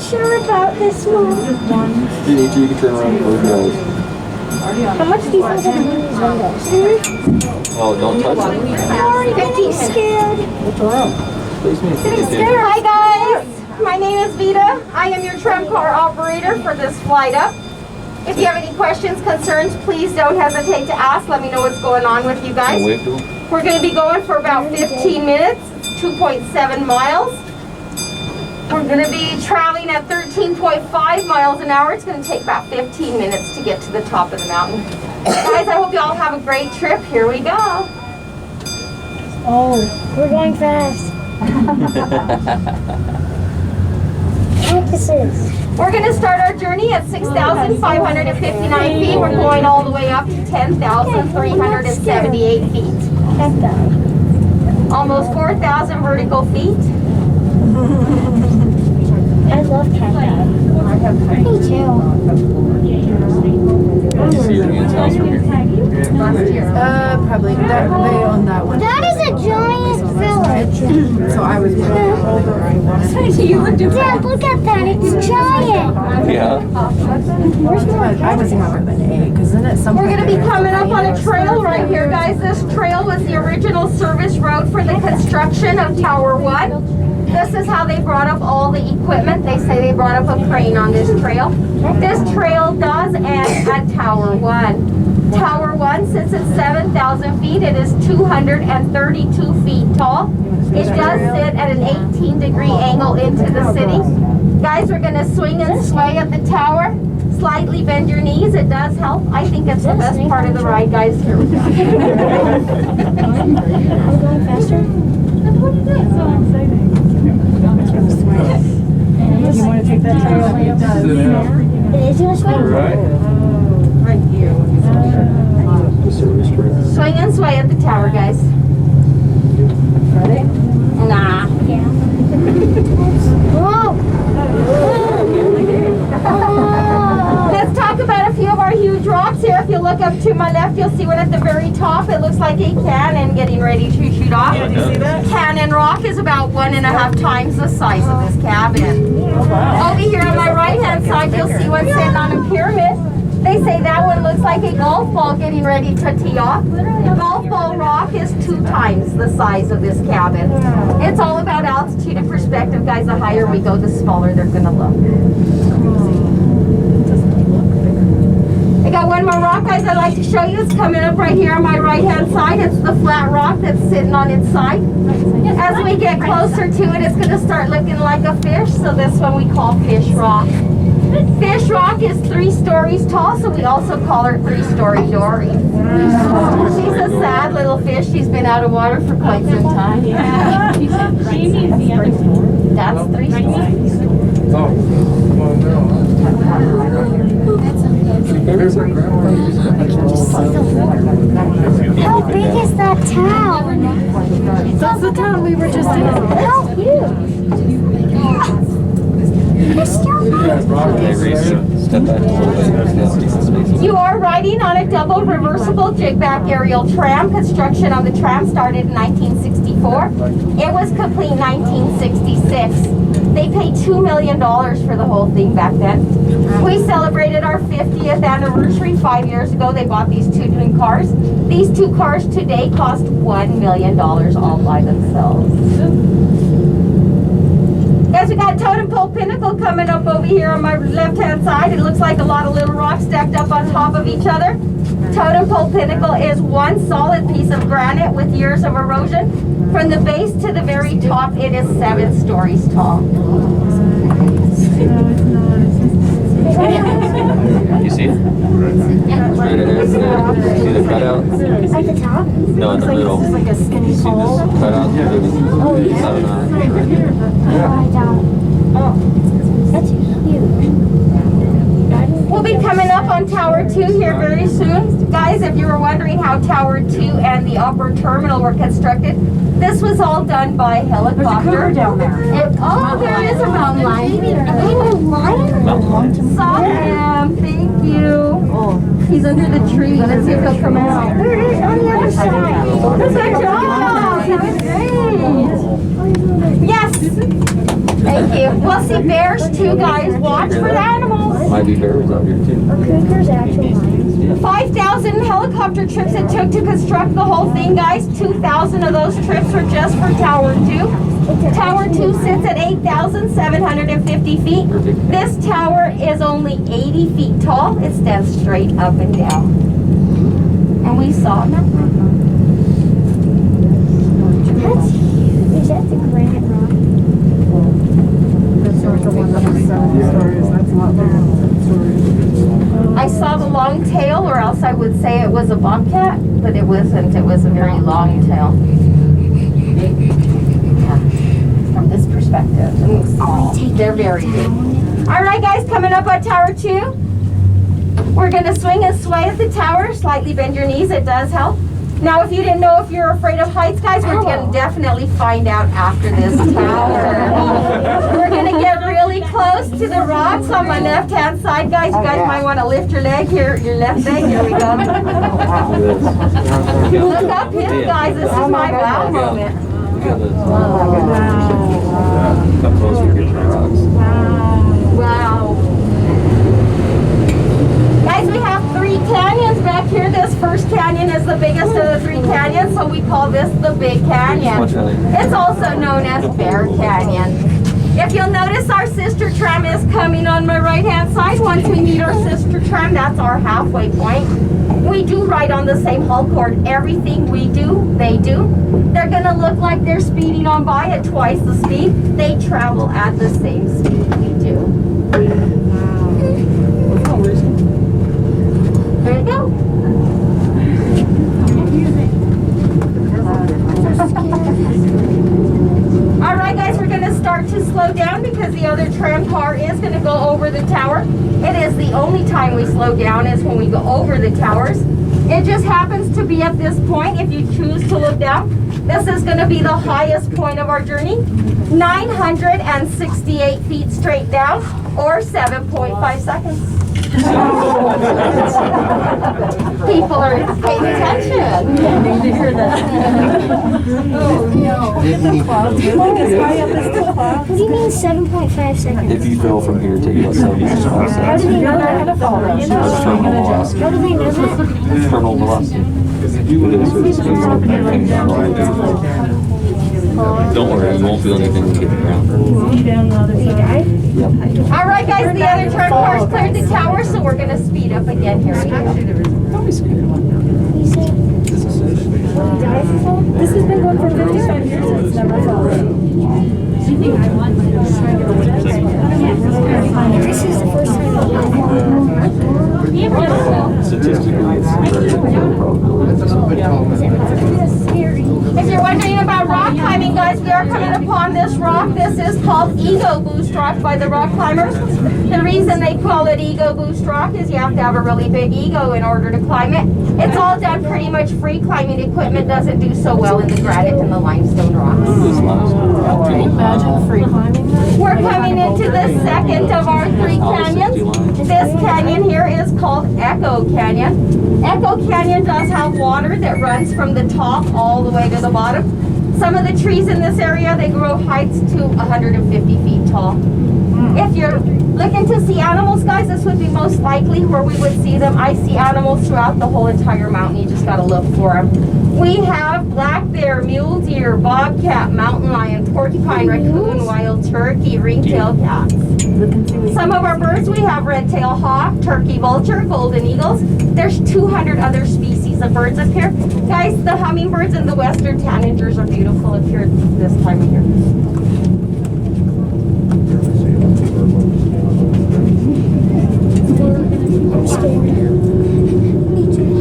sure about this one. You can turn around and close your eyes. How much do you think are in these windows? Oh, don't touch it. I'm getting scared. What's around? Please me. Hi guys, my name is Vita. I am your tram car operator for this flight up. If you have any questions, concerns, please don't hesitate to ask. Let me know what's going on with you guys. Wave to him. We're going to be going for about 15 minutes, 2.7 miles. We're going to be traveling at 13.5 miles an hour. It's going to take about 15 minutes to get to the top of the mountain. Guys, I hope you all have a great trip. Here we go. Oh, we're going fast. Practices. We're going to start our journey at 6,559 feet. We're going all the way up to 10,378 feet. Almost 4,000 vertical feet. I love cacti. Me too. You see your aunt's house from here? Probably. They own that one. That is a giant village. So I was Dad, look at that. It's giant. Yeah. I was younger than 8, because then at some We're point going to be coming up on a trail right here, guys. This trail was the original service road for the construction of Tower 1. This is how they brought up all the equipment. They say they brought up a crane on this trail. This trail does end at Tower 1. Tower 1 sits at 7,000 feet. It is 232 feet tall. It does sit at an 18-degree angle into the city. Guys, we're going to swing and sway at the tower. Slightly bend your knees. It does help. I think it's the best part of the ride, guys. Here we go. Are we going faster? You want to take that trail? It is going to swing. Right. The service trail. Swing and sway at the tower, guys. Ready? Nah. Yeah. Whoa. Let's talk about a few of our huge rocks here. If you look up to my left, you'll see one at the very top. It looks like a cannon getting ready to shoot off. Did you see that? Cannon rock is about 1.5 times the size of this cabin. Over here on my right-hand side, you'll see one sitting on a pyramid. They say that one looks like a golf ball getting ready to tee off. Golf ball rock is 2 times the size of this cabin. It's all about altitude and perspective, guys. The higher we go, the smaller they're going to look. I got one more rock, guys, I'd like to show you. It's coming up right here on my right-hand side. It's the flat rock that's sitting on its side. As we get closer to it, it's going to start looking like a fish, so this one we call Fish Rock. Fish Rock is 3 stories tall, so we also call her 3-story Dory. She's a sad little fish. She's been out of water for quite some time. That's 3 stories. How big is that town? That's the town we were just in. How huge? It's still Okay, Reese, step back a little bit. You are riding on a double reversible jig-back aerial tram. Construction on the tram started in 1964. It was complete in 1966. They paid $2 million for the whole thing back then. We celebrated our 50th anniversary 5 years ago. They bought these 2 new cars. These 2 cars today cost $1 million all by themselves. Guys, we got Totem Pole Pinnacle coming up over here on my left-hand side. It looks like a lot of little rocks stacked up on top of each other. Totem Pole Pinnacle is one solid piece of granite with years of erosion. From the base to the very top, it is 7 stories tall. You see it? Right in there. See the cutout? at the top. No, in the middle. It's like a skinny See pole. this cutout? Oh, yeah. I don't know. Oh, I don't. Oh, that's huge. We'll be coming up on Tower 2 here very soon. Guys, if you were wondering how Tower 2 and the upper terminal were constructed, this was all done by helicopter. Down there. There is a mountain lion. Mountain lion. Saw him. Thank you. He's under the tree. Let's see if he'll come out. There it is on the other side. Good job. That was great. Yes. Thank you. We'll see bears too, guys. Watch for the animals. Might be bears out here too. Cougars actually lions. 5,000 helicopter trips it took to construct the whole thing, guys. 2,000 of those trips were just for Tower 2. Tower 2 sits at 8,750 feet. This tower is only 80 feet tall. It stands straight up and down. And we saw that. That's huge. Is that the granite rock? I saw the long tail, or else I would say it was a bobcat, but it wasn't. It was a very long tail. Yeah. From this perspective, they're very big. All right, guys, coming up on Tower 2. We're gonna swing and sway at the tower. Slightly bend your knees, it does help. Now, if you didn't know if you're afraid of heights, guys, we're gonna definitely find out after this tower. We're gonna get really close to the rocks on my left-hand side, guys. You guys might wanna lift your leg here, your left leg, here we go. Look uphill, guys, this is my wow moment. Come closer to the rocks. Wow. Guys, we have 3 canyons back here. This first canyon is the biggest of the 3 canyons, so we call this the Big Canyon. It's also known as Bear Canyon. If you'll notice, our sister tram is coming on my right-hand side. Once we meet our sister tram, that's our halfway point. We do ride on the same hull cord. Everything we do, they do. They're gonna look like they're speeding on by at twice the speed. They travel at the same speed we do. There you go. All right, guys, we're going to start to slow down because the other tram car is going to go over the tower. It is the only time we slow down is when we go over the towers. It just happens to be at this point, if you choose to look down, this is going to be the highest point of our journey. 968 feet straight down, or 7.5 seconds. People are paying attention. Need to hear that. What do you mean 7.5 seconds? If you fell from here, take about 76 How do miles. they know that? That's terminal velocity. How do they know that? Terminal velocity. Don't worry, you won't feel anything when you get to the ground. All right, guys, the other tram cars cleared the tower, so we're going to speed up again here. Don't be scared. You said This is it. he died for fall? This has been going for 55 years. It's never fallen. This is the first time I've Statistically, it's a very low probability. If you're wondering about rock climbing, guys, we are coming upon this rock. This is called Ego Boost Rock by the rock climbers. The reason they call it Ego Boost Rock is you have to have a really big ego in order to climb it. It's all done pretty much free. Climbing equipment doesn't do so well in the granite and the limestone rocks. This limestone. Can you imagine free climbing that? We're coming into the second of our 3 canyons. This canyon here is called Echo Canyon. Echo Canyon does have water that runs from the top all the way to the bottom. Some of the trees in this area, they grow heights to 150 feet tall. If you're looking to see animals, guys, this would be most likely where we would see them. I see animals throughout the whole entire mountain. You just gotta look for them. We have black bear, mule deer, bobcat, mountain lion, porcupine, raccoon, wild turkey, ring-tailed cats. Some of our birds, we have red-tailed hawk, turkey vulture, golden eagles. There's 200 other species of birds up here. Guys, the hummingbirds and the western tanagers are beautiful up here this time of year.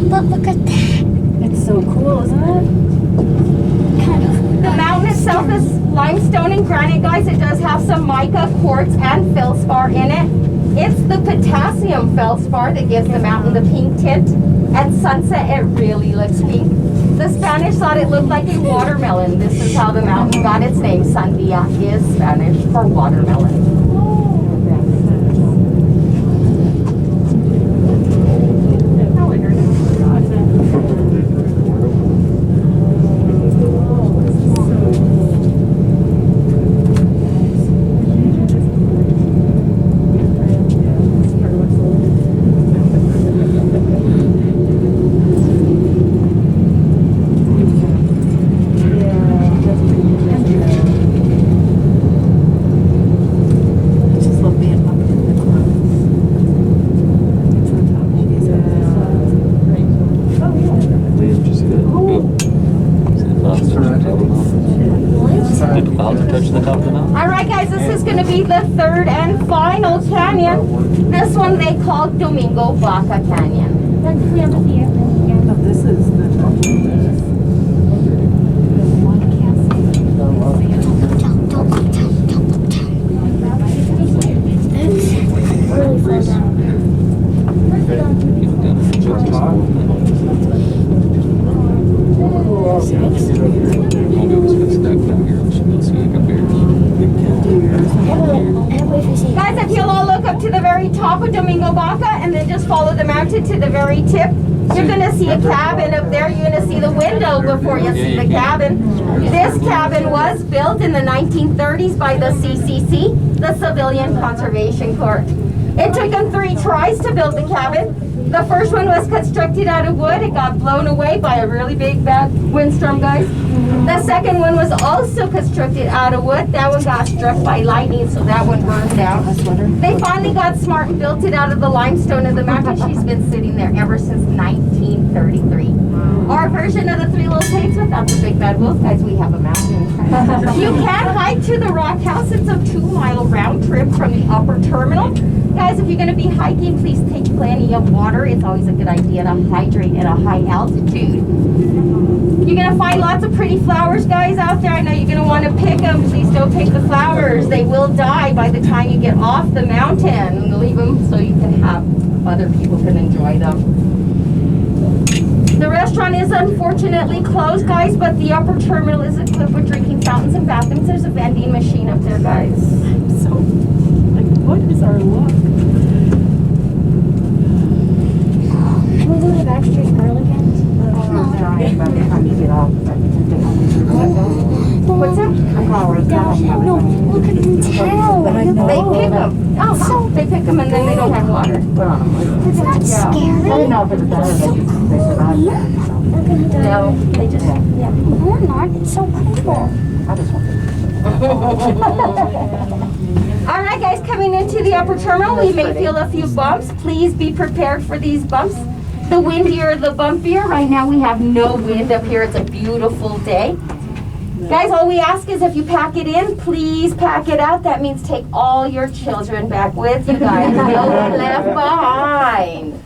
But look at that. It's so cool, isn't it? The mountain itself is limestone and granite, guys. It does have some mica, quartz, and feldspar in it. It's the potassium feldspar that gives the mountain the pink tint. At sunset, it really looks pink. The Spanish thought it looked like a watermelon. This is how the mountain got its name. Sandia is Spanish for watermelon. All right, guys, this is going to be the third and final canyon. This one they call Domingo Baca Canyon. Oh, this is the. Guys, if you'll all look up to the very top of Domingo Baca and then just follow the mountain to the very tip, you're going to see a cabin up there. You're going to see the window before you see the cabin. This cabin was built in the 1930s by the CCC, the Civilian Conservation Corps. It took them 3 tries to build the cabin. The first one was constructed out of wood. It got blown away by a really big bad windstorm, guys. The second one was also constructed out of wood. That one got struck by lightning, so that one burned down. They finally got smart and built it out of the limestone of the mountain. She's been sitting there ever since 1933. Our version of the 3 little pigs without the big bad wolf, guys, we have a mountain. You can hike to the rock house. It's a 2-mile round trip from the upper terminal. Guys, if you're going to be hiking, please take plenty of water. It's always a good idea to hydrate at a high altitude. You're going to find lots of pretty flowers, guys, out there. I know you're going to want to pick them. Please don't pick the flowers. They will die by the time you get off the mountain. And leave them so you can have other people can enjoy them. The restaurant is unfortunately closed, guys, but the upper terminal is equipped with drinking fountains and bathrooms. There's a vending machine up there, guys. So, like, what is our luck? Can we go to Backstreet Girl again? What's that? No, look at the tail. They pick them. Oh, so they pick them and then they don't have water. It's not scary. I don't know if it's better than they survive that. No, they just, yeah. We're not. It's so cool. I just want All right, guys, coming into the upper terminal, we may feel a few bumps. Please be prepared for these bumps. The windier, the bumpier. Right now, we have no wind up here. It's a beautiful day. Guys, all we ask is if you pack it in, please pack it out. That means take all your children back with you, guys. No one left behind.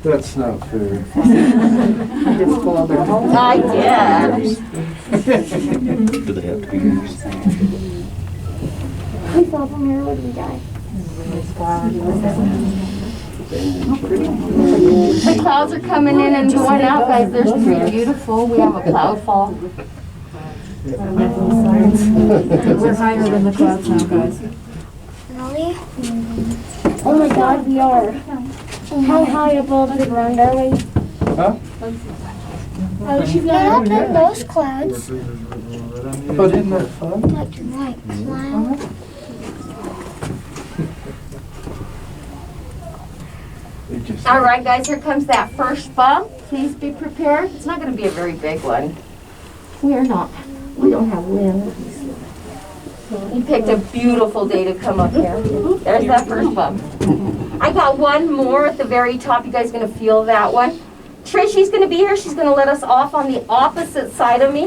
That's not fair. I just spoiled their whole. I did. Do they have to be here? We fell from here, would we die? The clouds are coming in and going out, guys. They're pretty beautiful. We have a cloud fall. We're higher than the clouds now, guys. Really? Oh my God, we are. How high above the ground are we? Huh? Not up in those clouds. But isn't that fun? Like white clouds. It just- All right, guys, here comes that first bump. Please be prepared. It's not going to be a very big one. We don't have wind. You picked a beautiful day to come up here. There's that first bump. I got one more at the very top. You guys are going to feel that one. Trishie's going to be here. She's going to let us off on the opposite side of me.